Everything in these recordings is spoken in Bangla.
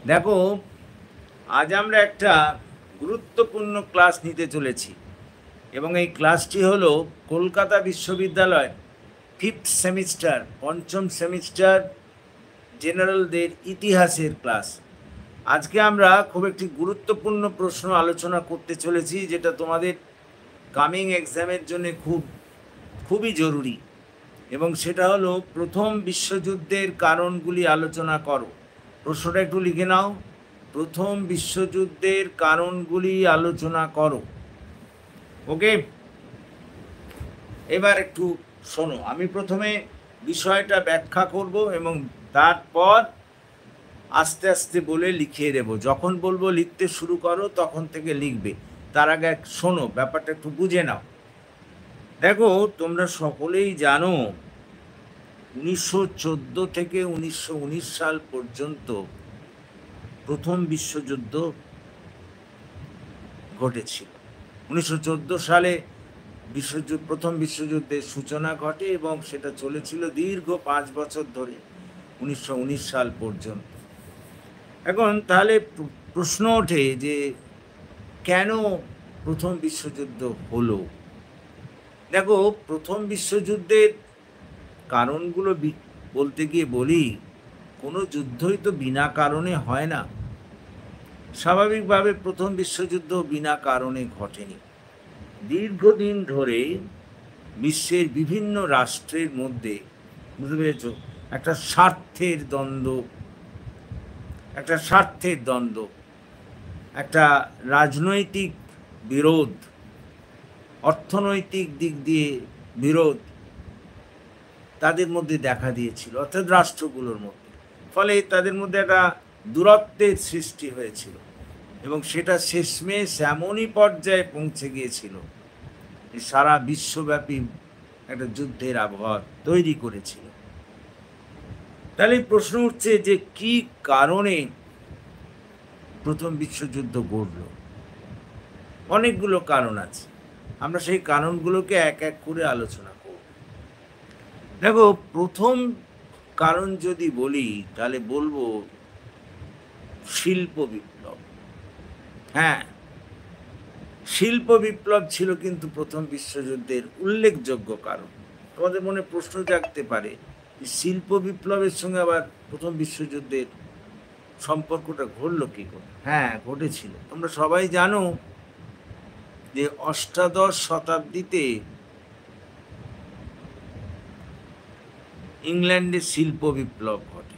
দেখো, আজ আমরা একটা গুরুত্বপূর্ণ ক্লাস নিতে চলেছি এবং এই ক্লাসটি হলো কলকাতা বিশ্ববিদ্যালয় ফিফথ সেমিস্টার, পঞ্চম সেমিস্টার জেনারেলদের ইতিহাসের ক্লাস। আজকে আমরা খুব একটি গুরুত্বপূর্ণ প্রশ্ন আলোচনা করতে চলেছি, যেটা তোমাদের কামিং এক্সামের জন্য খুবই জরুরি, এবং সেটা হলো প্রথম বিশ্বযুদ্ধের কারণগুলি আলোচনা করো। প্রশ্নটা একটু লিখে নাও, প্রথম বিশ্বযুদ্ধের কারণগুলি আলোচনা করো। ওকে, এবার একটু শোনো। আমি প্রথমে বিষয়টা ব্যাখ্যা করব এবং তারপর আস্তে আস্তে বলে লিখিয়ে দেব। যখন বলবো লিখতে শুরু করো তখন থেকে লিখবে, তার আগে শোনো, ব্যাপারটা একটু বুঝে নাও। দেখো, তোমরা সকলেই জানো 1914 থেকে 1919 সাল পর্যন্ত প্রথম বিশ্বযুদ্ধ ঘটেছিল। 1914 সালে প্রথম বিশ্বযুদ্ধের সূচনা ঘটে এবং সেটা চলেছিল দীর্ঘ 5 বছর ধরে, 1919 সাল পর্যন্ত। এখন তাহলে প্রশ্ন ওঠে যে কেন প্রথম বিশ্বযুদ্ধ হলো। দেখো, প্রথম বিশ্বযুদ্ধের কারণগুলো বলতে গিয়ে বলি, কোনো যুদ্ধই তো বিনা কারণে হয় না। স্বাভাবিকভাবে প্রথম বিশ্বযুদ্ধ বিনা কারণে ঘটেনি। দীর্ঘদিন ধরে বিশ্বের বিভিন্ন রাষ্ট্রের মধ্যে, বুঝতে পেরেছ, একটা স্বার্থের দ্বন্দ্ব, একটা রাজনৈতিক বিরোধ, অর্থনৈতিক দিক দিয়ে বিরোধ তাদের মধ্যে দেখা দিয়েছিল, অর্থাৎ রাষ্ট্রগুলোর মধ্যে। ফলে তাদের মধ্যে একটা দূরত্বের সৃষ্টি হয়েছিল এবং সেটা শেষমেশ এমনই পর্যায়ে পৌঁছে গিয়েছিল সারা বিশ্বব্যাপী একটা যুদ্ধের আবহাওয়া তৈরি করেছিল। তাহলে প্রশ্ন উঠছে যে কি কারণে প্রথম বিশ্বযুদ্ধ ঘটল। অনেকগুলো কারণ আছে, আমরা সেই কারণগুলোকে এক এক করে আলোচনা করব। দেখো, প্রথম কারণ যদি বলি তাহলে বলবো শিল্প বিপ্লব। হ্যাঁ, শিল্প বিপ্লব ছিল কিন্তু প্রথম বিশ্বযুদ্ধের উল্লেখযোগ্য কারণ। তোমাদের মনে প্রশ্ন জাগতে পারে, শিল্প বিপ্লবের সঙ্গে আবার প্রথম বিশ্বযুদ্ধের সম্পর্কটা ঘটলো কি করে? হ্যাঁ, ঘটেছিল। তোমরা সবাই জানো যে অষ্টাদশ শতাব্দীতে ইংল্যান্ডে শিল্প বিপ্লব ঘটে।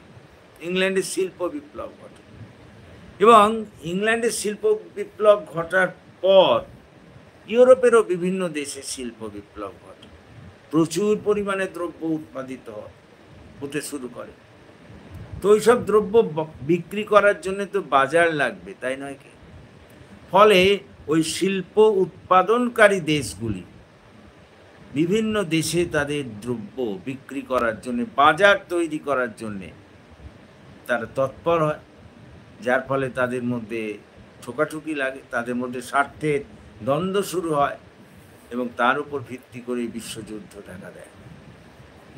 এবং ইংল্যান্ডের শিল্প বিপ্লব ঘটার পর ইউরোপেরও বিভিন্ন দেশে শিল্প বিপ্লব ঘটে। প্রচুর পরিমাণে দ্রব্য উৎপাদিত হতে শুরু করে। তো ওইসব দ্রব্য বিক্রি করার জন্য তো বাজার লাগবে, তাই নয় কি? ফলে ওই শিল্প উৎপাদনকারী দেশগুলি বিভিন্ন দেশে তাদের দ্রব্য বিক্রি করার জন্য, বাজার তৈরি করার জন্যে তারা তৎপর হয়, যার ফলে তাদের মধ্যে ঠোকাঠুকি লাগে, তাদের মধ্যে স্বার্থের দ্বন্দ্ব শুরু হয় এবং তার উপর ভিত্তি করে বিশ্বযুদ্ধ দেখা দেয়।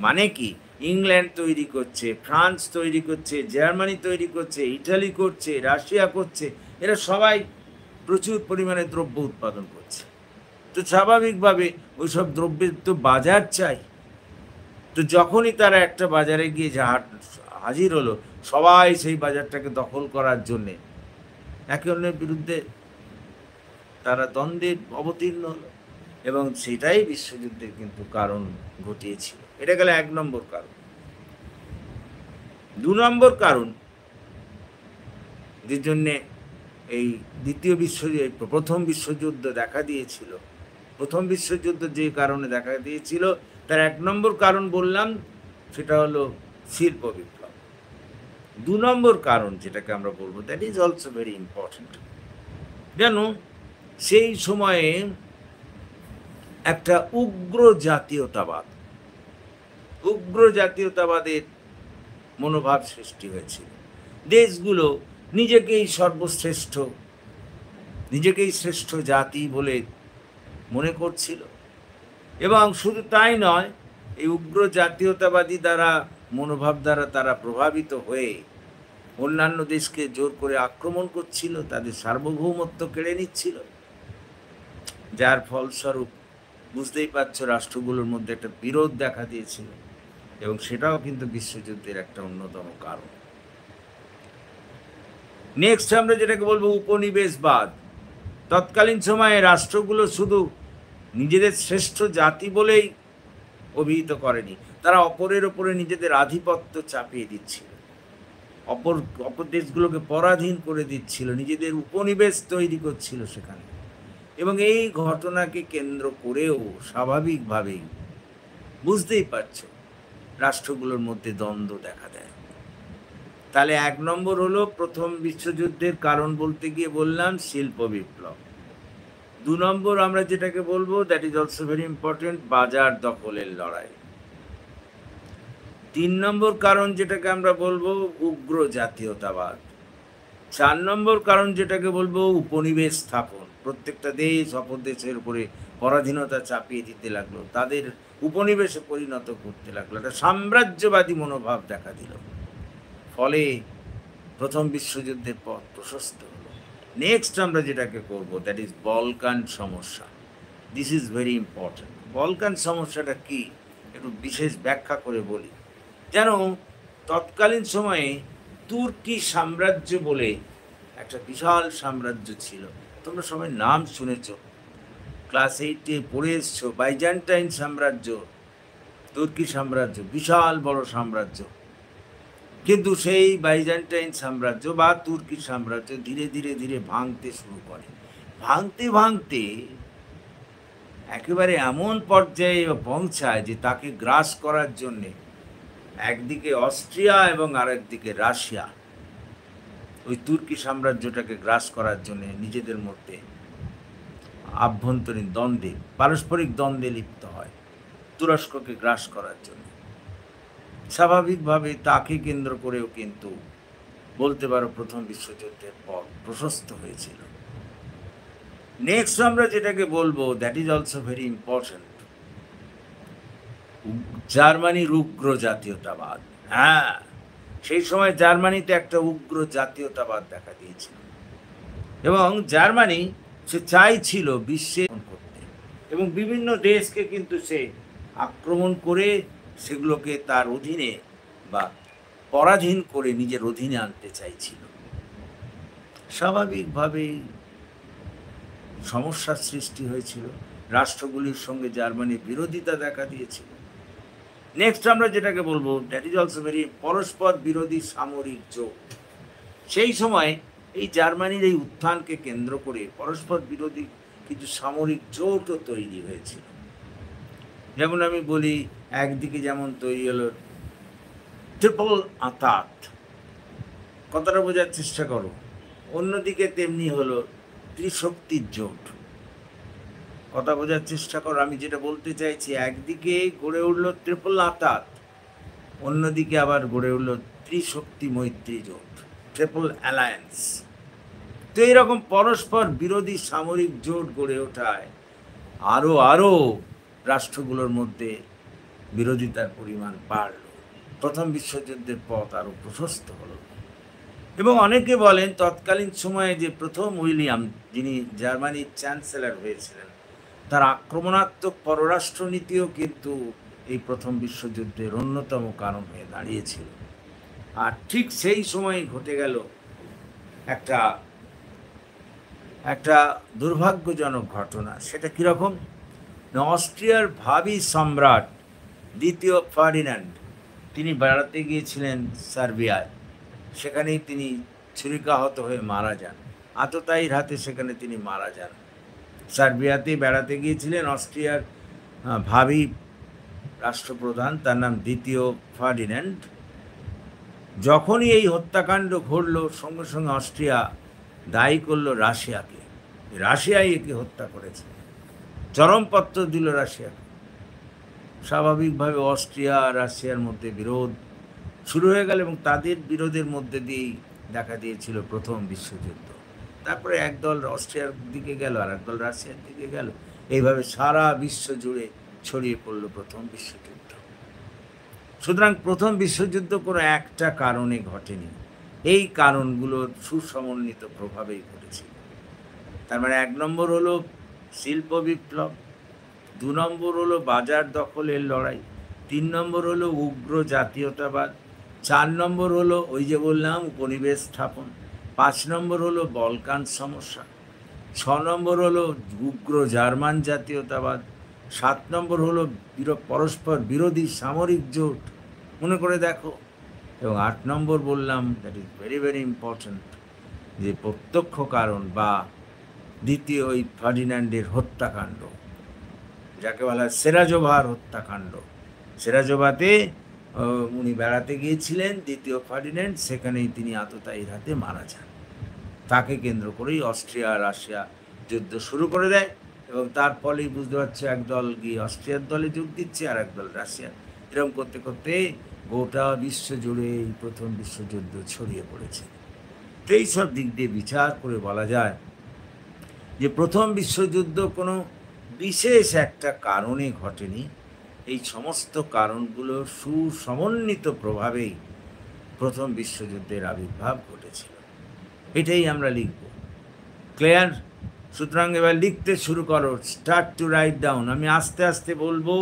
মানে কি, ইংল্যান্ড তৈরি করছে, ফ্রান্স তৈরি করছে, জার্মানি তৈরি করছে, ইটালি করছে, রাশিয়া করছে, এরা সবাই প্রচুর পরিমাণে দ্রব্য উৎপাদন করছে। তো স্বাভাবিকভাবে ওই সব দ্রব্যের তো বাজার চাই। তো যখনই তারা একটা বাজারে গিয়ে হাজির হলো, সবাই সেই বাজারটাকে দখল করার জন্যে একে অন্যের বিরুদ্ধে তারা দ্বন্দ্বে অবতীর্ণ হলো এবং সেটাই বিশ্বযুদ্ধের কিন্তু কারণ ঘটিয়েছিল। এটা গেল 1 নম্বর কারণ। 2 নম্বর কারণ যে জন্যে এই প্রথম বিশ্বযুদ্ধ দেখা দিয়েছিল, প্রথম বিশ্বযুদ্ধ যে কারণে দেখা দিয়েছিল তার 1 নম্বর কারণ বললাম, সেটা হলো শিল্প বিপ্লব। 2 নম্বর কারণ যেটাকে আমরা বলবো, that is also very important. জানো, সেই সময়ে একটা উগ্র জাতীয়তাবাদের মনোভাব সৃষ্টি হয়েছিল। দেশগুলো নিজেকেই শ্রেষ্ঠ জাতি বলে মনে করছিল এবং শুধু তাই নয়, এই উগ্র জাতীয়তাবাদী মনোভাব দ্বারা তারা প্রভাবিত হয়ে অন্যান্য দেশকে জোর করে আক্রমণ করছিল, তাদের সার্বভৌমত্ব কেড়ে নিচ্ছিল, যার ফলস্বরূপ বুঝতেই পারছো রাষ্ট্রগুলোর মধ্যে একটা বিরোধ দেখা দিয়েছিল, এবং সেটাও কিন্তু বিশ্বযুদ্ধের একটা অন্যতম কারণ। নেক্সট আমরা যেটাকে বলবো উপনিবেশবাদ। তৎকালীন সময়ে রাষ্ট্রগুলো শুধু নিজেদের শ্রেষ্ঠ জাতি বলেই অভিহিত করেনি, তারা অপরের ওপরে নিজেদের আধিপত্য চাপিয়ে দিচ্ছিল, অপর দেশগুলোকে পরাধীন করে দিচ্ছিল, নিজেদের উপনিবেশ তৈরি করছিল সেখানে। এবং এই ঘটনাকে কেন্দ্র করেও স্বাভাবিকভাবেই বুঝতেই পারছো রাষ্ট্রগুলোর মধ্যে দ্বন্দ্ব দেখা দেয়। তাহলে 1 নম্বর হলো প্রথম বিশ্বযুদ্ধের কারণ বলতে গিয়ে বললাম শিল্প বিপ্লব। 2 নম্বর আমরা যেটাকে বলবো, that is also very important, বাজার দখলের লড়াই। 3 নম্বর কারণ যেটাকে আমরা বলবো উগ্র জাতীয়তাবাদ। 4 নম্বর কারণ যেটাকে বলবো উপনিবেশ স্থাপন। প্রত্যেকটা দেশ অপর দেশের উপরে পরাধীনতা চাপিয়ে দিতে লাগলো, তাদের উপনিবেশে পরিণত করতে লাগলো, একটা সাম্রাজ্যবাদী মনোভাব দেখা দিল, ফলে প্রথম বিশ্বযুদ্ধের পথ প্রশস্ত হলো। নেক্সট আমরা যেটাকে করব, দ্যাট ইজ বলকান সমস্যা। This is very important. Balkan সমস্যাটা কি একটু বিশেষ ব্যাখ্যা করে বলি। যেন তৎকালীন সময়ে তুর্কি সাম্রাজ্য বলে একটা বিশাল সাম্রাজ্য ছিল, তোমরা সবাই নাম শুনেছ, ক্লাস 8-এ পড়ে এসছো, বাইজান্টাইন সাম্রাজ্য, তুর্কি সাম্রাজ্য, বিশাল বড় সাম্রাজ্য। কিন্তু সেই বাইজান্টাইন সাম্রাজ্য বা তুর্কি সাম্রাজ্য ধীরে ধীরে ধীরে ভাঙতে শুরু করে। ভাঙতে ভাঙতে একেবারে এমন পর্যায়ে পৌঁছায় যে তাকে গ্রাস করার জন্যে একদিকে অস্ট্রিয়া এবং আরেকদিকে রাশিয়া ওই তুর্কি সাম্রাজ্যটাকে গ্রাস করার জন্য নিজেদের মধ্যে আভ্যন্তরীণ দ্বন্দ্বে, পারস্পরিক দ্বন্দ্বে লিপ্ত হয় তুরস্ককে গ্রাস করার জন্য। স্বাভাবিকভাবে তাকে কেন্দ্র করেও কিন্তু বলতে পারো প্রথম বিশ্বযুদ্ধের পথ প্রশস্ত হয়েছিল। নেক্সট আমরা যেটাকে বলবো, that is also very important, জার্মানির উগ্র জাতীয়তাবাদ। হ্যাঁ, সেই সময় জার্মানিতে একটা উগ্র জাতীয়তাবাদ দেখা দিয়েছিল, এবং জার্মানি সে চাইছিল বিশ্বে করতে, এবং বিভিন্ন দেশকে কিন্তু সে আক্রমণ করে সেগুলোকে তার অধীনে বা পরাধীন করে নিজের অধীনে আনতে চাইছিল। স্বাভাবিকভাবেই সমস্যার সৃষ্টি হয়েছিল, রাষ্ট্রগুলির সঙ্গে জার্মানির বিরোধিতা দেখা দিয়েছিল। নেক্সট আমরা যেটাকে বলবো, দ্যাট ইজ অলসো ভেরি, পরস্পর বিরোধী সামরিক জোট। সেই সময় এই জার্মানির এই উত্থানকে কেন্দ্র করে পরস্পর বিরোধী কিছু সামরিক জোটও তৈরি হয়েছিল। যেমন আমি বলি, একদিকে যেমন তৈরি হলো ট্রিপল আঁতাত, কথাটা বোঝার চেষ্টা করো, অন্যদিকে তেমনি হলো ত্রিশক্তির জোট, কথা বোঝার চেষ্টা করো। আমি যেটা বলতে চাইছি, একদিকে গড়ে উঠলো ট্রিপল আঁতাত, অন্যদিকে আবার গড়ে উঠলো ত্রিশক্তি মৈত্রী জোট, ট্রিপল অ্যালায়েন্স। তো এইরকম পরস্পর বিরোধী সামরিক জোট গড়ে ওঠায় আরও রাষ্ট্রগুলোর মধ্যে বিরোধিতার পরিমাণ বাড়ল, প্রথম বিশ্বযুদ্ধের পথ আরও প্রশস্ত হলো। এবং অনেকে বলেন তৎকালীন সময়ে যে প্রথম উইলিয়াম, যিনি জার্মানির চ্যান্সেলর হয়েছিলেন, তার আক্রমণাত্মক পররাষ্ট্রনীতিও কিন্তু এই প্রথম বিশ্বযুদ্ধের অন্যতম কারণ হয়ে দাঁড়িয়েছিল। আর ঠিক সেই সময় ঘটে গেল একটা দুর্ভাগ্যজনক ঘটনা। সেটা কীরকম? অস্ট্রিয়ার ভাবি সম্রাট দ্বিতীয় ফার্ডিন্যান্ড, তিনি বেড়াতে গিয়েছিলেন সার্বিয়ায়, সেখানেই তিনি ছুরিকাহত হয়ে মারা যান, আততায়ীর হাতে সেখানে তিনি মারা যান। সার্বিয়াতে বেড়াতে গিয়েছিলেন অস্ট্রিয়ার ভাবি রাষ্ট্রপ্রধান, তার নাম দ্বিতীয় ফার্ডিন্যান্ড। যখনই এই হত্যাকাণ্ড ঘটল, সঙ্গে সঙ্গে অস্ট্রিয়া দায়ী করল রাশিয়াকে, রাশিয়াই একে হত্যা করেছে, চরমপত্র দিল রাশিয়াকে। স্বাভাবিকভাবে অস্ট্রিয়া আর রাশিয়ার মধ্যে বিরোধ শুরু হয়ে গেল, এবং তাদের বিরোধের মধ্যে দিয়েই দেখা দিয়েছিল প্রথম বিশ্বযুদ্ধ। তারপরে একদল অস্ট্রিয়ার দিকে গেল আর একদল রাশিয়ার দিকে গেল, এইভাবে সারা বিশ্ব জুড়ে ছড়িয়ে পড়ল প্রথম বিশ্বযুদ্ধ। সুতরাং প্রথম বিশ্বযুদ্ধ কোনো একটা কারণে ঘটেনি, এই কারণগুলো সুসমন্বিত প্রভাবেই ঘটেছিল। তার মানে ১ নম্বর হলো শিল্প বিপ্লব, ২ নম্বর হলো বাজার দখলের লড়াই, ৩ নম্বর হলো উগ্র জাতীয়তাবাদ, ৪ নম্বর হলো ওই যে বললাম উপনিবেশ স্থাপন, ৫ নম্বর হলো বলকান সমস্যা, ৬ নম্বর হলো উগ্র জার্মান জাতীয়তাবাদ, ৭ নম্বর হলো পরস্পর বিরোধী সামরিক জোট, মনে করে দেখো, এবং ৮ নম্বর বললাম, that is very very important, যে প্রত্যক্ষ কারণ বা দ্বিতীয় ওই ফার্ডিন্যান্ডের হত্যাকাণ্ড, যাকে বলা হয় সেরাজোভার হত্যাকাণ্ড। সেরাজোভাতে উনি বেড়াতে গিয়েছিলেন দ্বিতীয় ফার্ডিন্যান্ড, সেখানেই তিনি আততায়ীর হাতে মারা যান। তাকে কেন্দ্র করেই অস্ট্রিয়া রাশিয়া যুদ্ধ শুরু করে দেয়, এবং তার ফলেই বুঝতে পারছে একদল গিয়ে অস্ট্রিয়ার দলে যোগ দিচ্ছে আর একদল রাশিয়ার, এরকম করতে করতে গোটা বিশ্ব জুড়ে এই প্রথম বিশ্বযুদ্ধ ছড়িয়ে পড়েছে। তো এইসব দিক দিয়ে বিচার করে বলা যায় যে প্রথম বিশ্বযুদ্ধ কোনো বিশেষ একটা কারণে ঘটেনি, এই সমস্ত কারণগুলো সুসমন্বিত প্রভাবেই প্রথম বিশ্বযুদ্ধের আবির্ভাব ঘটেছিল। এটাই আমরা লিখব। ক্লিয়ার? সুতরাং এবার লিখতে শুরু করো, স্টার্ট টু রাইট ডাউন। আমি আস্তে আস্তে বলবো,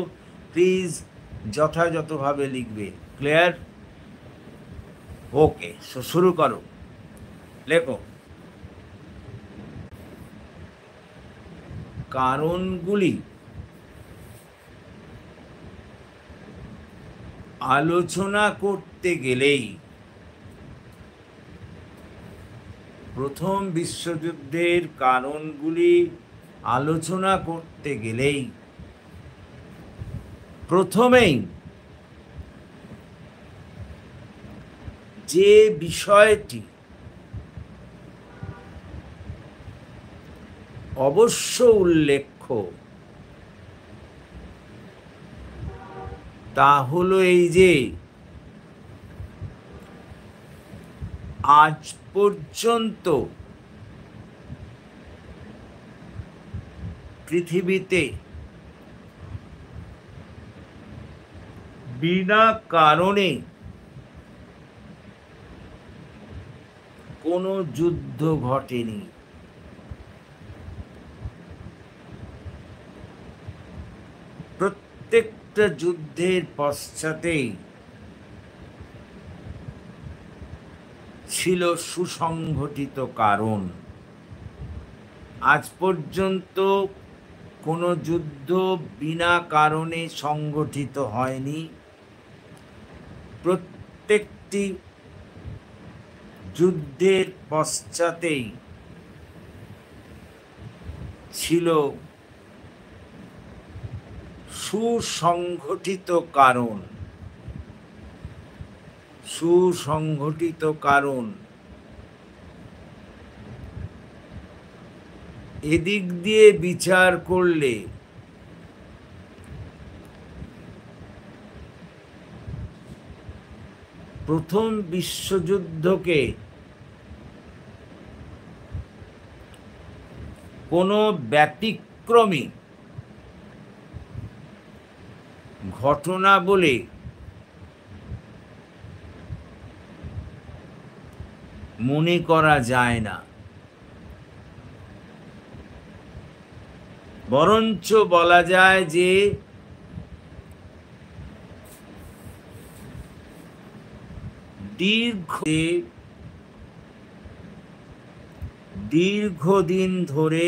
প্লিজ যথাযথভাবে লিখবে। ক্লিয়ার? ওকে, শুরু করো, লেখো। কারণগুলি আলোচনা করতে গেলেই, প্রথম বিশ্বযুদ্ধের কারণগুলি আলোচনা করতে গেলেই প্রথমেই যে বিষয়টি অবশ্য উল্লেখ্য তা হলো এই যে আজ পর্যন্ত পৃথিবীতে বিনা কারণে কোনো যুদ্ধ ঘটেনি। প্রত্যেকটা যুদ্ধের পশ্চাতেই ছিল সুসংগঠিত কারণ। আজ পর্যন্ত কোনো যুদ্ধ বিনা কারণে সংগঠিত হয়নি। প্রত্যেকটি যুদ্ধের পশ্চাতেই ছিল সুসংগঠিত কারণ। সুসংগঠিত কারণ। এদিক দিয়ে বিচার করলে প্রথম বিশ্বযুদ্ধকে কোনো ব্যতিক্রমী ঘটনা বলে মনে করা যায় না, বরঞ্চ বলা যায় যে দীর্ঘদিন ধরে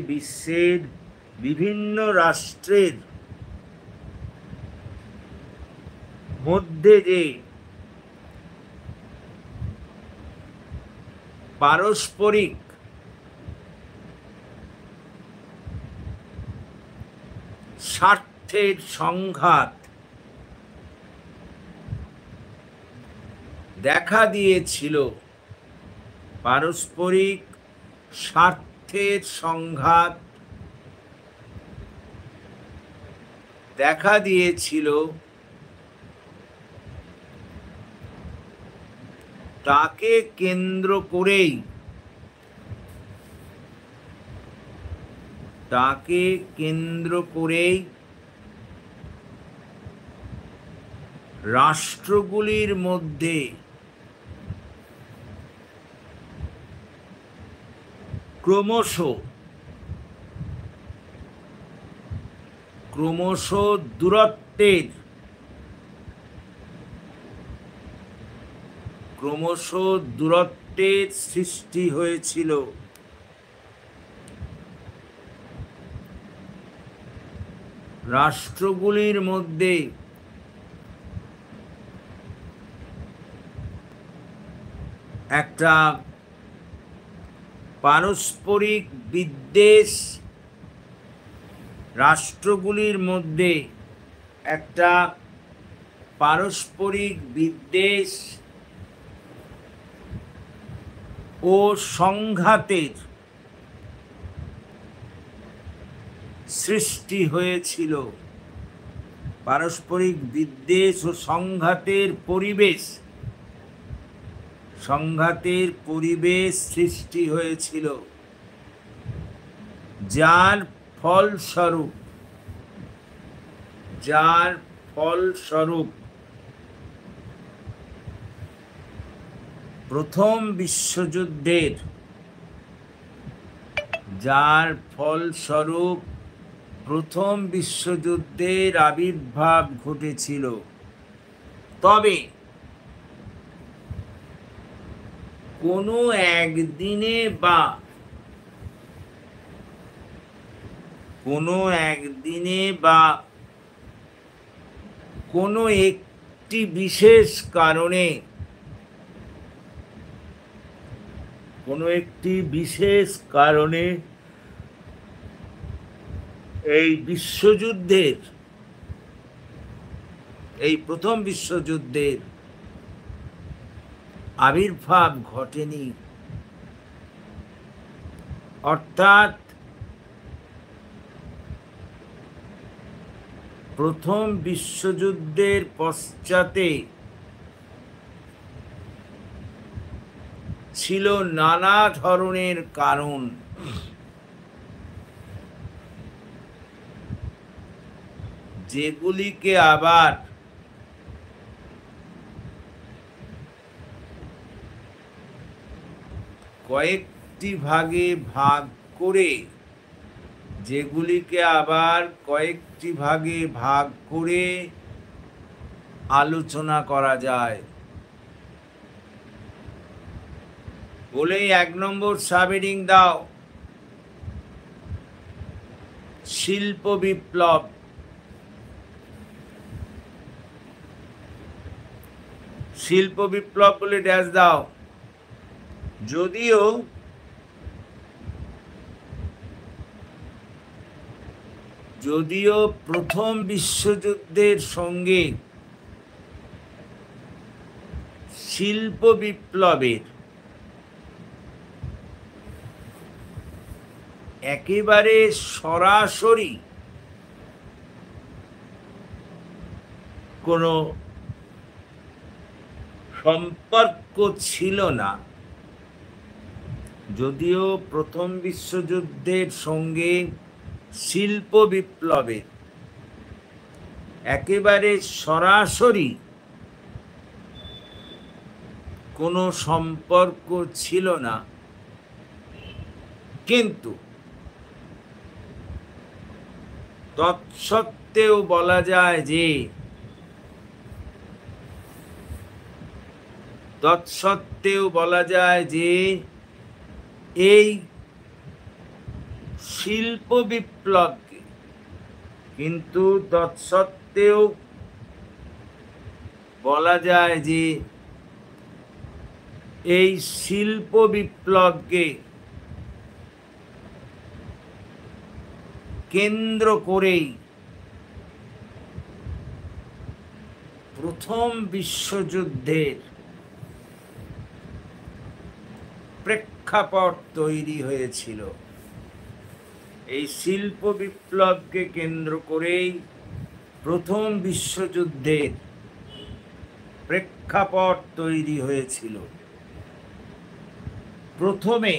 বিশ্বের বিভিন্ন রাষ্ট্রের মধ্যে যে পারস্পরিক স্বার্থের সংঘাত দেখা দিয়েছিল, পারস্পরিক স্বার্থের সংঘাত দেখা দিয়েছিল, তাকে কেন্দ্র করেই তাকে কেন্দ্র করেই রাষ্ট্রগুলির মধ্যে ক্রমশ দূরত্বের সৃষ্টি হয়েছিল। রাষ্ট্রগুলির মধ্যে একটা পারস্পরিক বিদ্বেষ, রাষ্ট্রগুলির মধ্যে একটা পারস্পরিক বিদ্বেষ ও সংঘাতের সৃষ্টি হয়েছিল। পারস্পরিক বিদ্বেষ ও সংঘাতের পরিবেশ সৃষ্টি হয়েছিল, যার ফলস্বরূপ প্রথম বিশ্বযুদ্ধের আবির্ভাব ঘটেছিল। তবে কোনো একদিনে বা কোনো একটি বিশেষ কারণে এই প্রথম বিশ্বযুদ্ধের আবির্ভাব ঘটেনি। অর্থাৎ প্রথম বিশ্বযুদ্ধের পশ্চাতে ছিল নানা ধরনের কারণ, যেগুলিকে আবার কয়েকটি ভাগে ভাগ করে আলোচনা করা যায়। বলেই 1 নম্বর সাবহেডিং দাও, শিল্প বিপ্লব। শিল্প বিপ্লব বলে ড্যাশ দাও। যদিও প্রথম বিশ্বযুদ্ধের সঙ্গে শিল্প বিপ্লবের একেবারে সরাসরি কোনো সম্পর্ক ছিল না, যদিও প্রথম বিশ্বযুদ্ধের সঙ্গে শিল্প বিপ্লবের একেবারে সরাসরি কোনো সম্পর্ক ছিল না, কিন্তু তৎসত্ত্বেও বলা যায় যে এই শিল্প বিপ্লবকে কেন্দ্র করেই প্রথম বিশ্বযুদ্ধের প্রেক্ষাপট তৈরি হয়েছিল। এই শিল্প বিপ্লবকে কেন্দ্র করেই প্রথম বিশ্বযুদ্ধের প্রেক্ষাপট তৈরি হয়েছিল। প্রথমে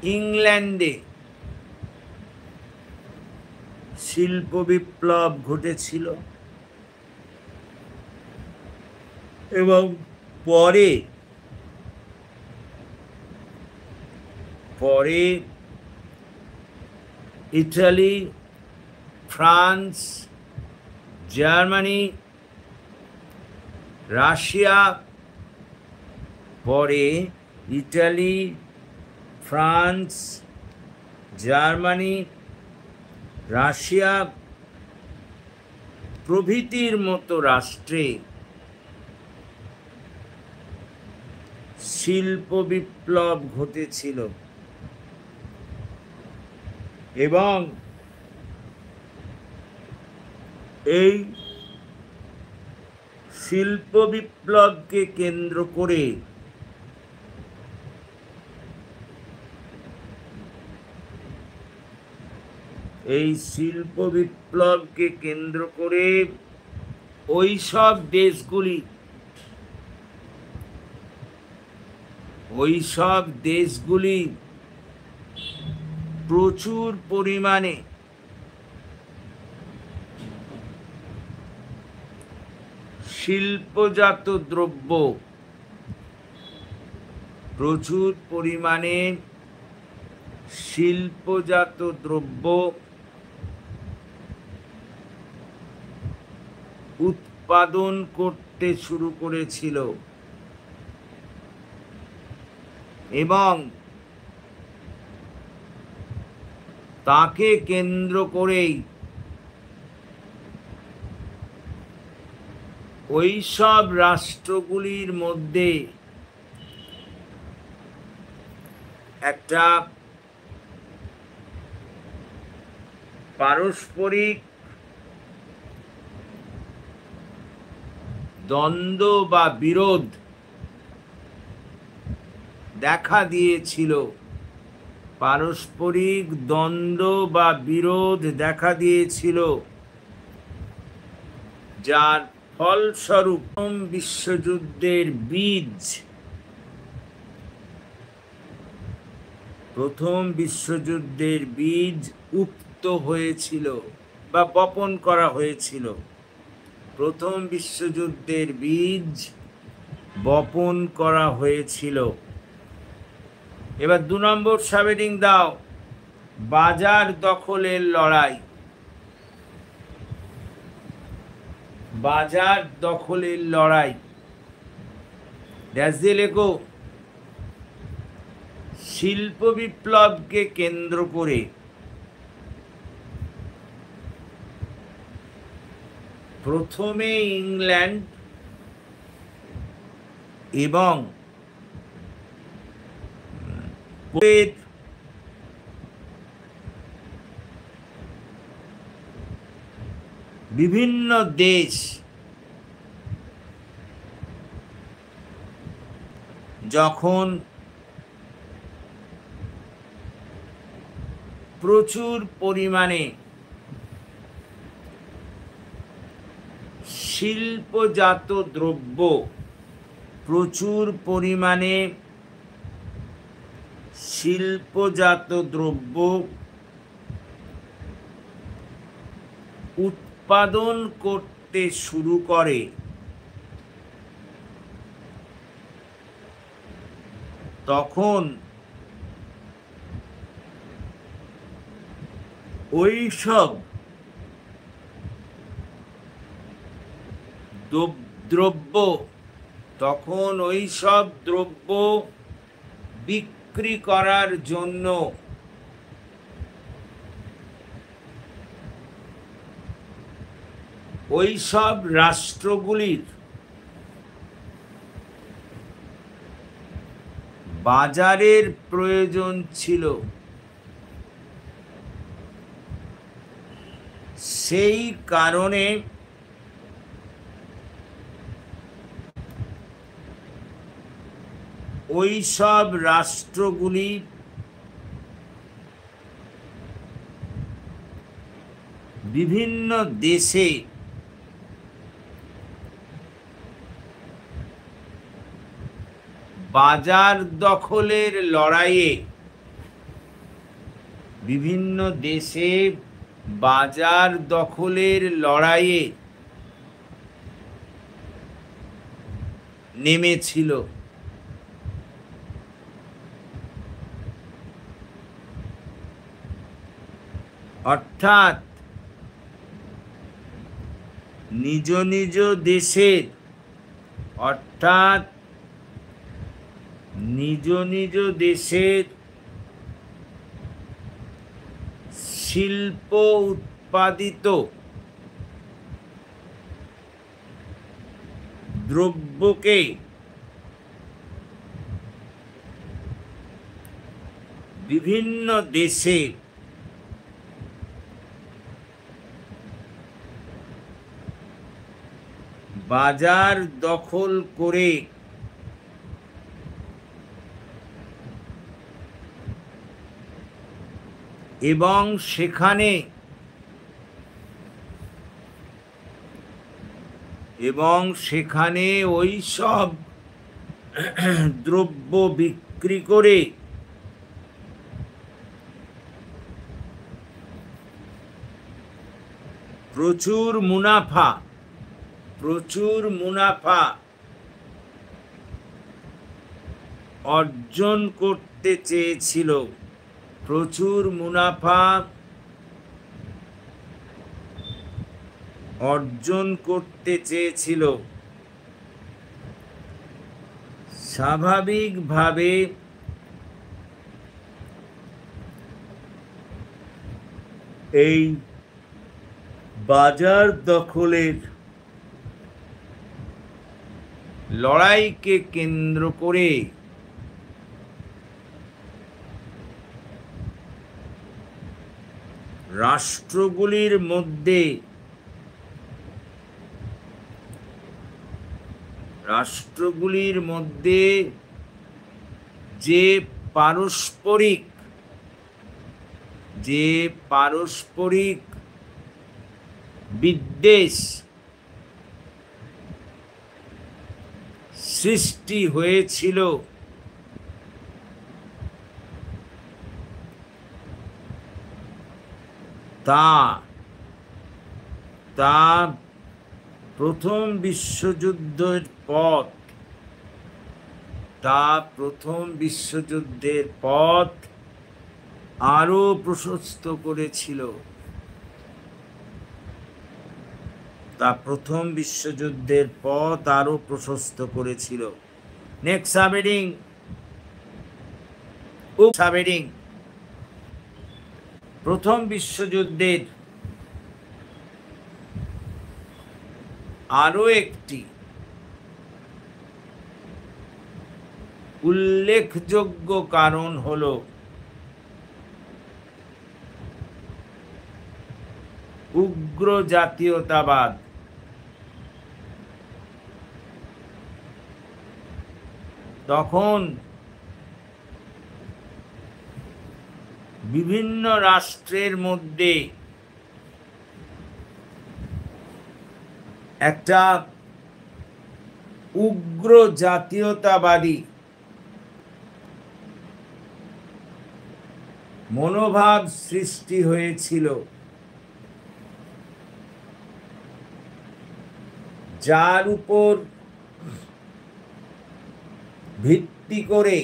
ইংল্যান্ডে শিল্প বিপ্লব ঘটেছিল এবং পরে পরে ইটালি, ফ্রান্স, জার্মানি, রাশিয়া, পরে ইটালি, ফ্রান্স, জার্মানি, রাশিয়া প্রভৃতির মতো রাষ্ট্রে শিল্প বিপ্লব ঘটেছিল এবং এই শিল্প বিপ্লবকে কেন্দ্র করে ওই সব দেশগুলি প্রচুর পরিমাণে শিল্পজাত দ্রব্য উৎপাদন করতে শুরু করেছিল এবং তাকে কেন্দ্র করেই ওই সব রাষ্ট্রগুলির মধ্যে একটা পারস্পরিক দ্বন্দ্ব বা বিরোধ দেখা দিয়েছিল যার ফলস্বরূপ প্রথম বিশ্বযুদ্ধের বীজ উপ্ত হয়েছিল বা বপন করা হয়েছিল। প্রথম বিশ্বযুদ্ধের বীজ বপন করা হয়েছিল। এবার 2 নম্বর সাবহেডিং দাও, বাজার দখলের লড়াই। বাজার দখলের লড়াই ড্যাশ দিয়ে লেখো। শিল্প বিপ্লবকে কেন্দ্র করে প্রথমে ইংল্যান্ড এবং বিভিন্ন দেশ যখন প্রচুর পরিমাণে শিল্পজাত দ্রব্য উৎপাদন করতে শুরু করে তখন ওই সব দ্রব্য বিক্রি করার জন্য ওই সব রাষ্ট্রগুলির বাজারের প্রয়োজন ছিল। সেই কারণে ওই সব রাষ্ট্রগুলি বিভিন্ন দেশে বাজার দখলের লড়াইয়ে বিভিন্ন দেশে বাজার দখলের লড়াইয়ে নেমেছিল। অর্থাৎ নিজ নিজ দেশের শিল্প উৎপাদিত দ্রব্যকে বিভিন্ন দেশে বাজার দখল করে এবং সেখানে ওই সব দ্রব্য বিক্রি করে প্রচুর মুনাফা অর্জন করতে চেয়েছিল। স্বাভাবিকভাবে এই বাজার দখলের লড়াইকে কেন্দ্র করে রাষ্ট্রগুলির মধ্যে যে পারস্পরিক বিদ্বেষ সৃষ্টি হয়েছিল তা প্রথম বিশ্বযুদ্ধের পথ আরো প্রশস্ত করেছিল। নেক্সট সাবহেডিং প্রথম বিশ্বযুদ্ধের আরো একটি উল্লেখযোগ্য কারণ হল উগ্র জাতীয়তাবাদ। তখন বিভিন্ন রাষ্ট্রের মধ্যে একটা উগ্র জাতীয়তাবাদী মনোভাব সৃষ্টি হয়েছিল, যার উপর ভিত্তি করে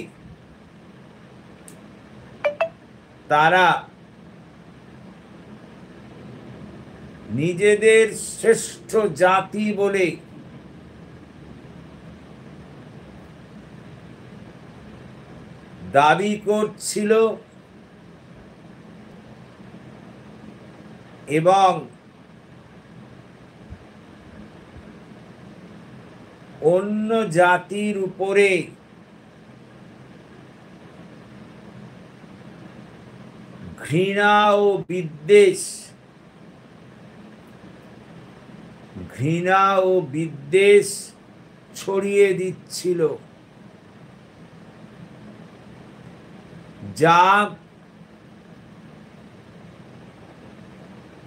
তারা নিজেদের শ্রেষ্ঠ জাতি বলে দাবি করছিল এবং অন্য জাতির উপরে ঘৃণা ও বিদ্বেষ ছড়িয়ে দিচ্ছিল, যা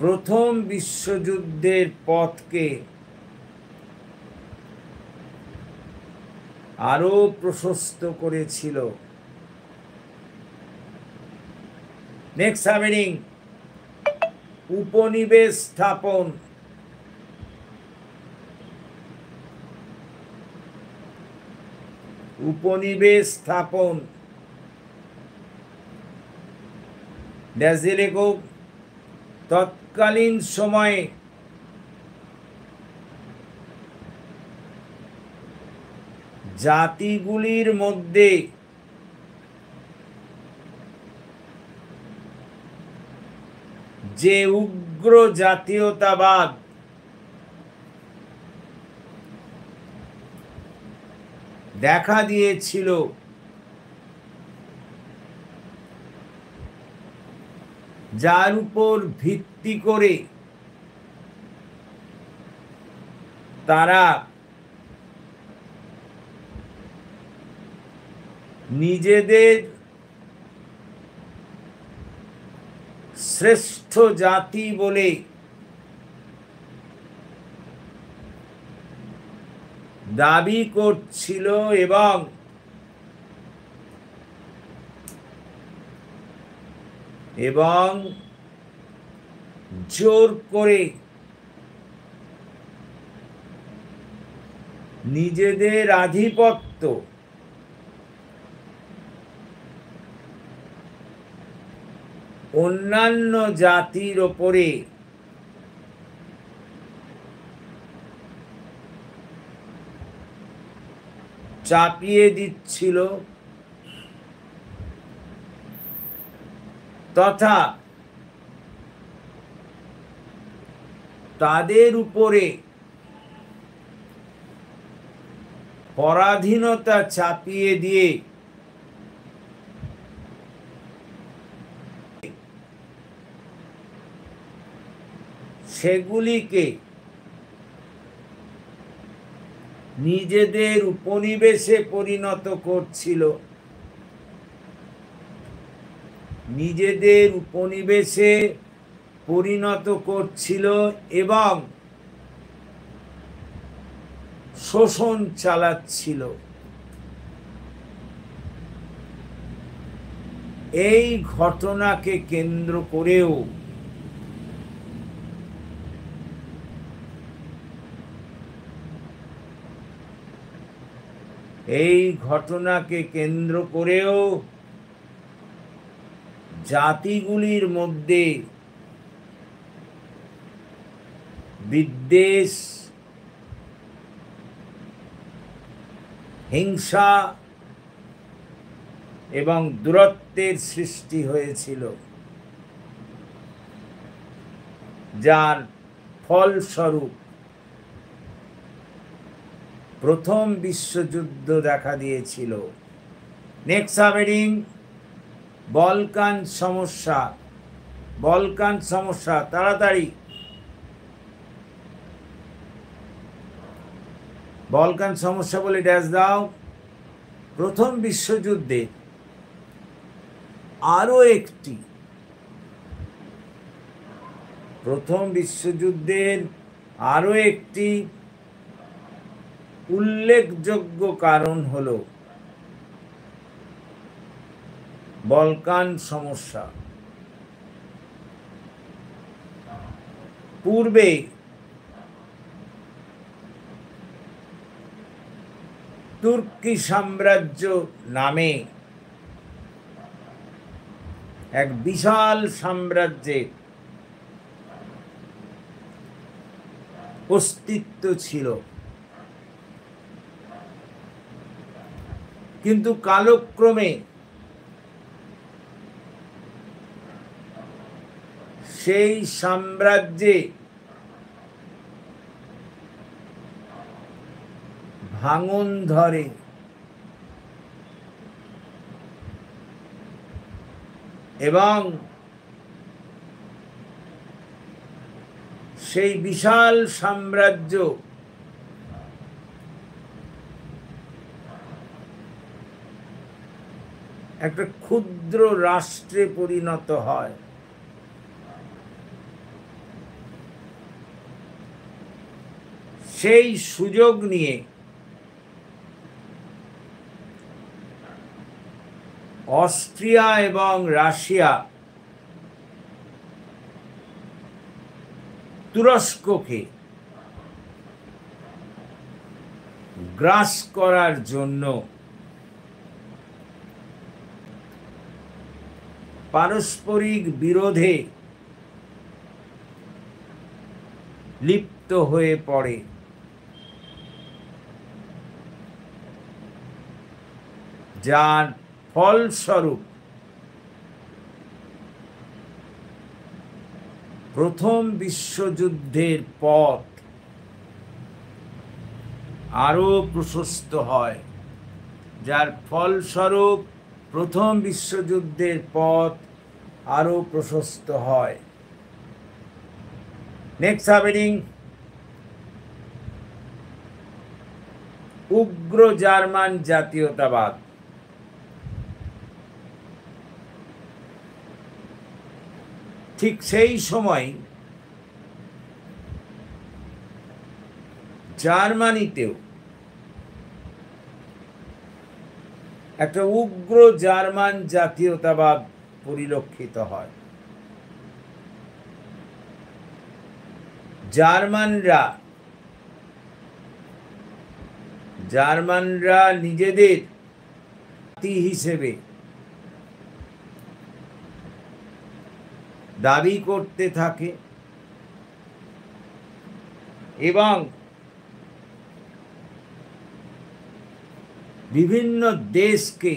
প্রথম বিশ্বযুদ্ধের পথকে আরো প্রশস্ত করেছিল। নেক্সট হ্যাপেনিং, উপনিবেশ স্থাপন। উপনিবেশ স্থাপন ড্যাশ দিয়ে লেখো, তৎকালীন সময়ে জাতিগুলির মধ্যে যে উগ্র জাতীয়তাবাদ দেখা দিয়েছিল, যার উপর ভিত্তি করে তারা নিজেদের শ্রেষ্ঠ জাতি বলে দাবি করছিল এবং জোর করে নিজেদের আধিপত্য অন্যান্য জাতির ওপরে চাপিয়ে দিচ্ছিল, তথা তাদের উপরে পরাধীনতা চাপিয়ে দিয়ে সেগুলিকে নিজেদের উপনিবেশে পরিণত করছিল, নিজেদের উপনিবেশে পরিণত করছিল এবং শোষণ চালাচ্ছিল। এই ঘটনাকে কেন্দ্র করেও জাতিগুলির মধ্যে বিদ্বেষ, হিংসা এবং দূরত্বের সৃষ্টি হয়েছিল, যার ফলস্বরূপ প্রথম বিশ্বযুদ্ধ দেখা দিয়েছিল। নেক্সট সাবহেডিং, বলকান সমস্যা। বলকান সমস্যা, তাড়াতাড়ি। বলকান সমস্যা বলে ড্যাশ দাও। প্রথম বিশ্বযুদ্ধে আরো একটি উল্লেখযোগ্য কারণ হল বলকান সমস্যা। পূর্বে তুর্কি সাম্রাজ্য নামে এক বিশাল সাম্রাজ্যের অস্তিত্ব ছিল, কিন্তু কালক্রমে সেই সাম্রাজ্যে ভাঙন ধরে এবং সেই বিশাল সাম্রাজ্য একটা ক্ষুদ্র রাষ্ট্রে পরিণত হয়। সেই সুযোগ নিয়ে অস্ট্রিয়া এবং রাশিয়া তুরস্ককে গ্রাস করার জন্য পারস্পরিক বিরোধে লিপ্ত হয়ে পড়ে। যার ফলস্বরূপ প্রথম বিশ্বযুদ্ধের পথ আরো প্রশস্ত হয়। যার ফলস্বরূপ প্রথম বিশ্বযুদ্ধের পথ আরো প্রশস্ত হয়। নেক্সট হ্যাপেনিং, উগ্র জার্মান জাতীয়তাবাদ। ঠিক সেই সময় জার্মানিতেও একটা উগ্র জার্মান জাতীয়তাবাদ পরিলক্ষিত হয়। জার্মানরা নিজেদের জাতি হিসেবে দাবি করতে থাকে এবং বিভিন্ন দেশকে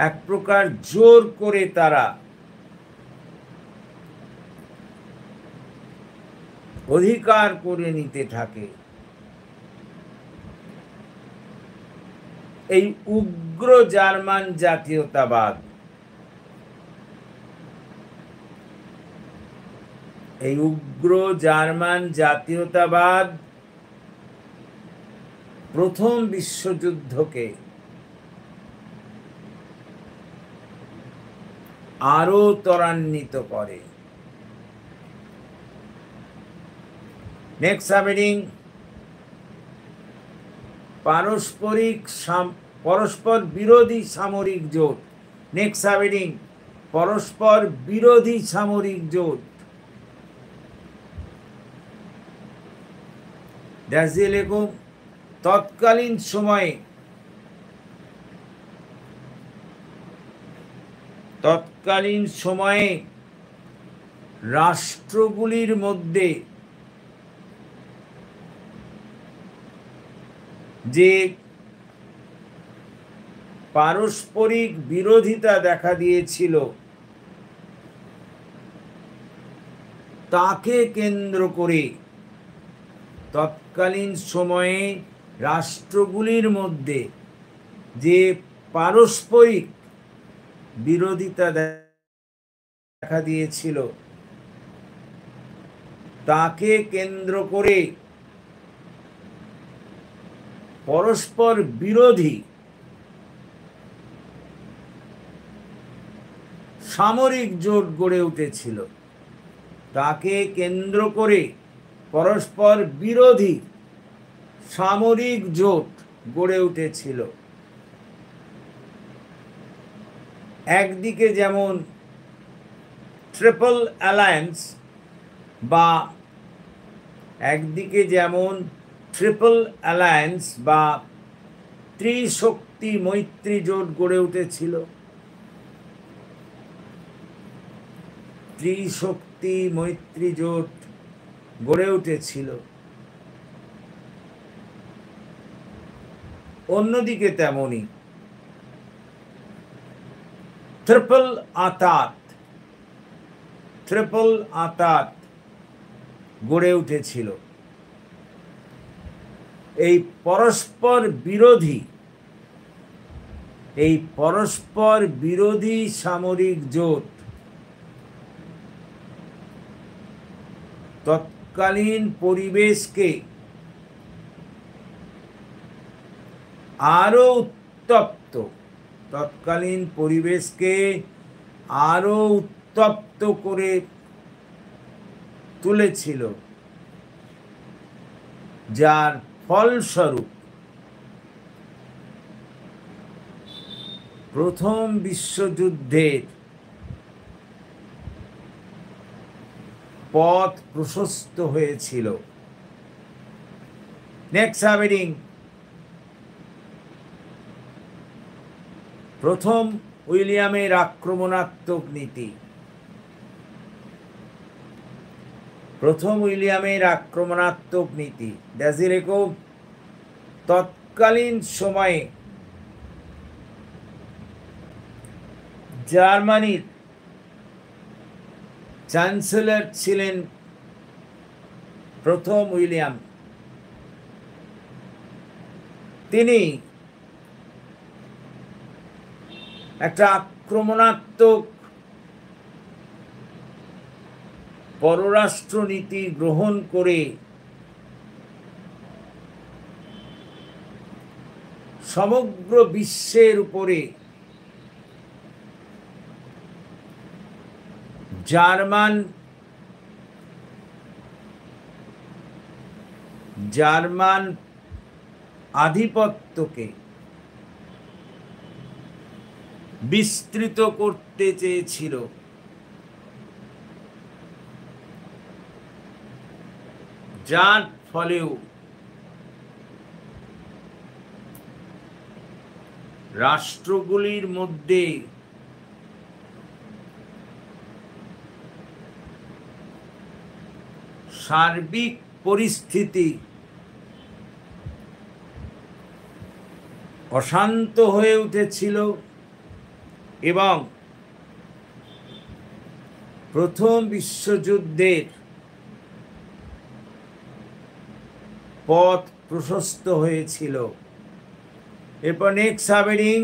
এক প্রকার জোর করে তারা অধিকার করে নিতে থাকে। এই উগ্র জার্মান জাতীয়তাবাদ প্রথম বিশ্বযুদ্ধকে আরো ত্বরান্বিত করে। নেক্সট হ্যাপেনিং, পরস্পর বিরোধী সামরিক জোট। নেক্সট হ্যাপেনিং, পরস্পর বিরোধী সামরিক জোট। তৎকালীন সময়ে রাষ্ট্রগুলির মধ্যে যে পারস্পরিক বিরোধিতা দেখা দিয়েছিল তাকে কেন্দ্র করে তৎকালীন সময়ে রাষ্ট্রগুলির মধ্যে যে পারস্পরিক বিরোধিতা দেখা দিয়েছিল তাকে কেন্দ্র করে পরস্পর বিরোধী সামরিক জোট গড়ে উঠেছিল। তাকে কেন্দ্র করে পরস্পর বিরোধী সামরিক জোট গড়ে উঠেছিল। একদিকে যেমন ট্রিপল অ্যালায়েন্স বা ত্রিশক্তি মৈত্রী জোট গড়ে উঠেছিল। অন্যদিকে তেমনি ট্রিপল আঁতাত গড়ে উঠেছিল। এই পরস্পর বিরোধী সামরিক জোট তৎকালীন পরিবেশকে আরো উত্তপ্ত করে তুলেছিল। যার ফলস্বরূপ প্রথম বিশ্বযুদ্ধের পথ প্রশস্ত হয়েছিল। নেক্সট সাবহেডিং, প্রথম উইলিয়ামের আক্রমণাত্মক নীতি। প্রথম উইলিয়ামের আক্রমণাত্মক নীতি। ড্যাজিরেকো তৎকালীন সময়ে জার্মানির চ্যান্সেলর ছিলেন প্রথম উইলিয়াম। তিনি একটা আক্রমণাত্মক পররাষ্ট্রনীতি গ্রহণ করে সমগ্র বিশ্বের উপরে জার্মান আধিপত্যকে বিস্তৃত করতে চেয়েছিল। যার ফলেও রাষ্ট্রগুলির মধ্যে সার্বিক পরিস্থিতি অশান্ত হয়ে উঠেছিল এবং প্রথম বিশ্বযুদ্ধের পথ প্রশস্ত হয়েছিল। এরপর নেক্সট সাবহেডিং,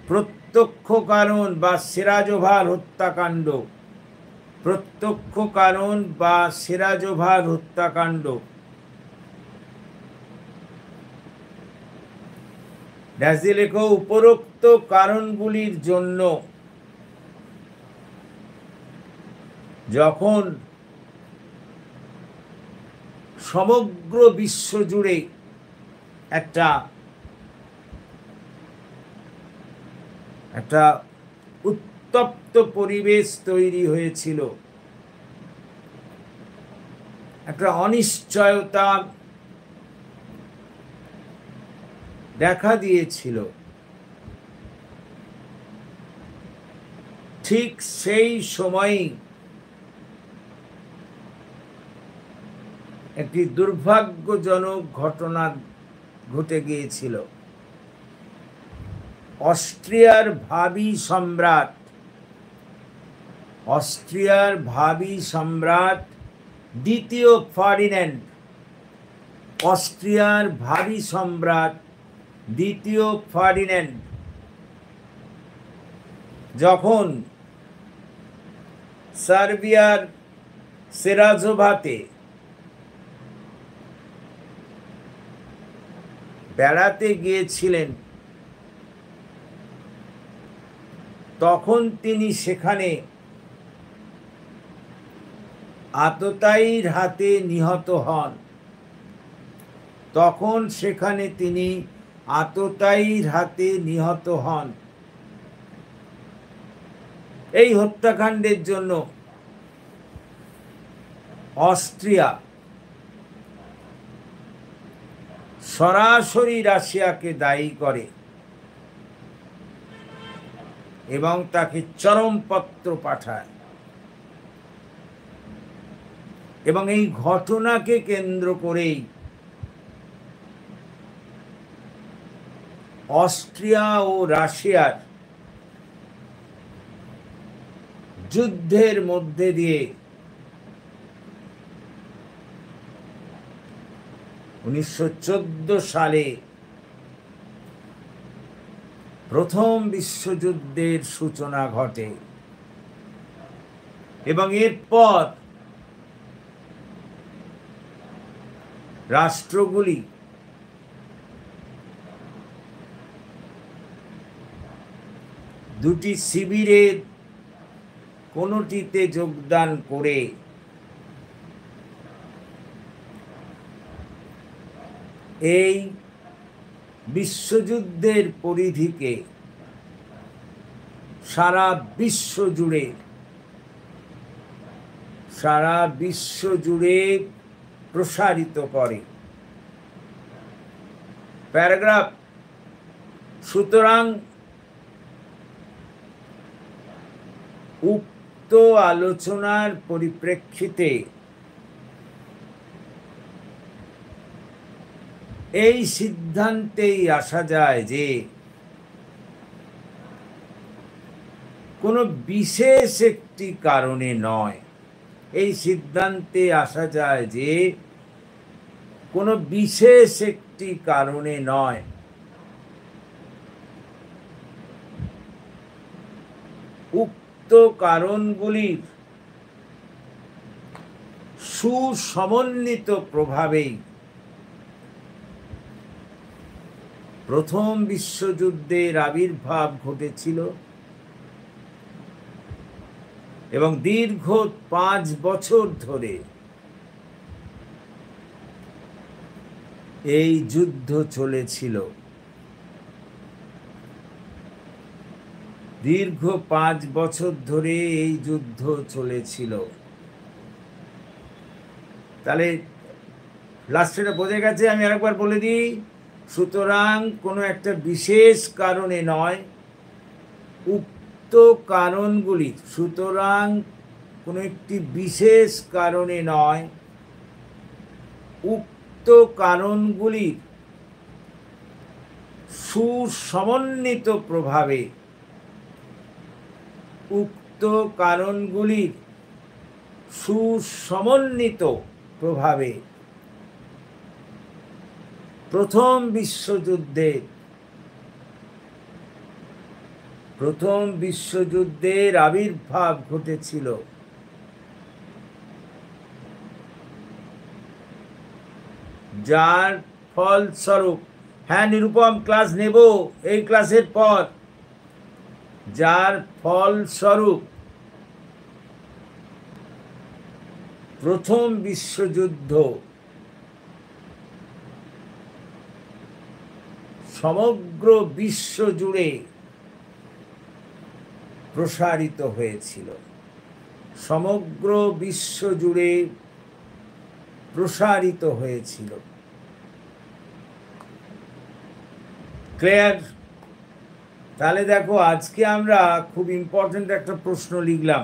প্রত্যক্ষ কারণ বা সেরাজোভার হত্যাকাণ্ড। প্রত্যক্ষ কারণ বা সেরাজোভার হত্যাকাণ্ড। ড্যাজিলেকো উপরোক্ত কারণগুলির জন্য যখন সমগ্র বিশ্ব জুড়ে একটা উত্তপ্ত পরিবেশ তৈরি হয়েছিল, একটা অনিশ্চয়তা দেখা দিয়েছিল, ঠিক সেই সময়ই একটি দুর্ভাগ্যজনক ঘটনা ঘটে গিয়েছিল। অস্ট্রিয়ার ভাবী সম্রাট দ্বিতীয় ফার্ডিন্যান্ড, অস্ট্রিয়ার ভাবী সম্রাট দ্বিতীয় ফার্ডিন্যান্ড যখন সার্বিয়ার সেরাজোভাতে বেড়াতে গিয়েছিলেন, তখন তিনি সেখানে আততায়ীর হাতে নিহত হন। এই হত্যাকাণ্ডের জন্য অস্ট্রিয়া সরাসরি রাশিয়াকে দায়ী করে এবং তাকে চরমপত্র পাঠায়। এবং এই ঘটনাকে কেন্দ্র করেই অস্ট্রিয়া ও রাশিয়ার যুদ্ধের মধ্যে দিয়ে 1914 সালে প্রথম বিশ্বযুদ্ধের সূচনা ঘটে এবং এরপর রাষ্ট্রগুলি দুটি শিবিরের কোনোটিতে যোগদান করে এই বিশ্বযুদ্ধের পরিধিকে সারা বিশ্ব জুড়ে সারা বিশ্ব জুড়ে প্রসারিত করে। প্যারাগ্রাফ, সুতরাং উক্ত আলোচনার পরিপ্রেক্ষিতে এই সিদ্ধান্তেই আসা যায় যে কোনো বিশেষ একটি কারণে নয়, এই সিদ্ধান্তে আসা যায় যে কোনো বিশেষ একটি কারণে নয়, উক্ত কারণগুলির সুসমন্বিত প্রভাবেই প্রথম বিশ্বযুদ্ধের আবির্ভাব ঘটেছিল এবং দীর্ঘ 5 বছর ধরে এই যুদ্ধ চলেছিল। দীর্ঘ 5 বছর ধরে এই যুদ্ধ চলেছিল। তাহলে লাস্টে বোঝা গেছে? আমি আরেকবার বলে দিই, সুতরাং কোনো একটা বিশেষ কারণে নয়, উক্ত কারণগুলি, সুতরাং কোনো একটি বিশেষ কারণে নয়, উক্ত কারণগুলির সুসমন্বিত প্রভাবে, উক্ত কারণগুলির সুসমন্বিত প্রভাবে প্রথম বিশ্বযুদ্ধের আবির্ভাব ঘটেছিল। যার ফলস্বরূপ, হ্যাঁ নিরুপম, ক্লাস নেব এই ক্লাসের পর, যার ফলস্বরূপ প্রথম বিশ্বযুদ্ধ সমগ্র বিশ্ব জুড়ে প্রসারিত হয়েছিল। সমগ্র বিশ্ব জুড়ে প্রসারিত হয়েছিল। ক্লিয়ার? তাহলে দেখো, আজকে আমরা খুব ইম্পর্টেন্ট একটা প্রশ্ন লিখলাম।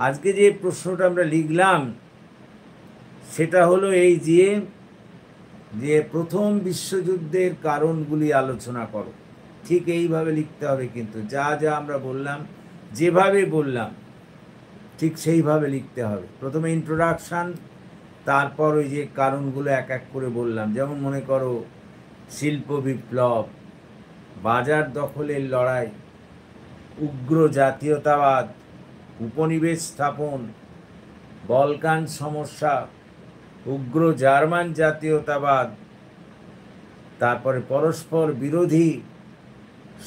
আজকে যে প্রশ্নটা আমরা লিখলাম সেটা হলো এই যে প্রথম বিশ্বযুদ্ধের কারণগুলি আলোচনা করো। ঠিক এইভাবে লিখতে হবে, কিন্তু যা যা আমরা বললাম, যেভাবে বললাম ঠিক সেইভাবে লিখতে হবে। প্রথমে ইন্ট্রোডাকশান, তারপর ওই যে কারণগুলো এক এক করে বললাম। যেমন মনে করো শিল্প বিপ্লব, বাজার দখলের লড়াই, উগ্র জাতীয়তাবাদ, উপনিবেশ স্থাপন, বলকান সমস্যা, উগ্র জার্মান জাতীয়তাবাদ, তারপরে পরস্পর বিরোধী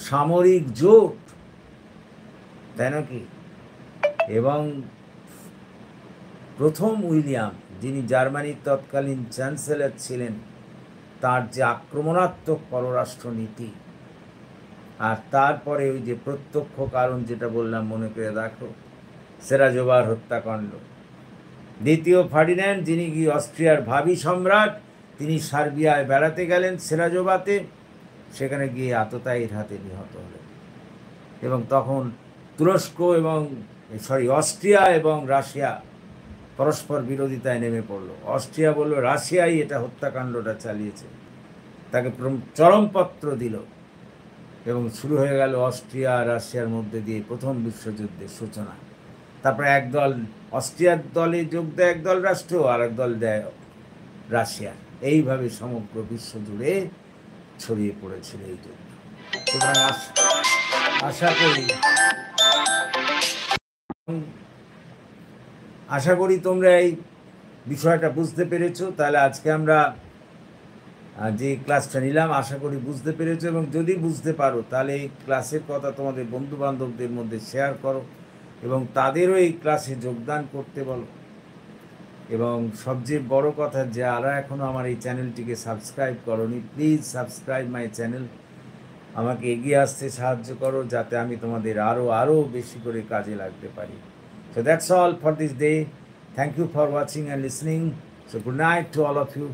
সামরিক জোট, তাই নাকি? এবং প্রথম উইলিয়াম, যিনি জার্মানির তৎকালীন চ্যান্সেলর ছিলেন, তার যে আক্রমণাত্মক পররাষ্ট্রনীতি, আর তারপরে ওই যে প্রত্যক্ষ কারণ যেটা বললাম মনে করে দেখো, সেরাজোভার হত্যাকাণ্ড। দ্বিতীয় ফার্ডিন্যান্ড, যিনি কি অস্ট্রিয়ার ভাবি সম্রাট, তিনি সার্বিয়ায় বেড়াতে গেলেন সেরাজোভাতে, সেখানে গিয়ে আততায়ীর হাতে নিহত হলেন। এবং তখন অস্ট্রিয়া এবং রাশিয়া পরস্পর বিরোধিতায় নেমে পড়ল। অস্ট্রিয়া বলল রাশিয়াই এটা হত্যাকাণ্ডটা চালিয়েছে, তাকে চরমপত্র দিল এবং শুরু হয়ে গেল অস্ট্রিয়া আর রাশিয়ার মধ্যে দিয়ে প্রথম বিশ্বযুদ্ধের সূচনা। তারপরে একদল অস্ট্রিয়ার দলে যোগ দেয় একদল রাষ্ট্র, আর একদল দেয় রাশিয়া। এইভাবে সমগ্র বিশ্ব জুড়ে ছড়িয়ে পড়েছিল এই যুদ্ধ। সুতরাং আশা করি তোমরা এই বিষয়টা বুঝতে পেরেছো। তাহলে আজকে আমরা যে ক্লাসটা নিলাম আশা করি বুঝতে পেরেছো, এবং যদি বুঝতে পারো তাহলে এই ক্লাসের কথা তোমাদের বন্ধু বান্ধবদের মধ্যে শেয়ার করো এবং তাদেরও এই ক্লাসে যোগদান করতে বলো। এবং সবচেয়ে বড় কথা, যারা এখনও আমার এই চ্যানেলটিকে সাবস্ক্রাইব করোনি, প্লিজ সাবস্ক্রাইব মাই চ্যানেল। আমাকে এগিয়ে আসতে সাহায্য করো যাতে আমি তোমাদের আরও বেশি করে কাজে লাগতে পারি। So that's all for this day. Thank you for watching and listening. So good night to all of you.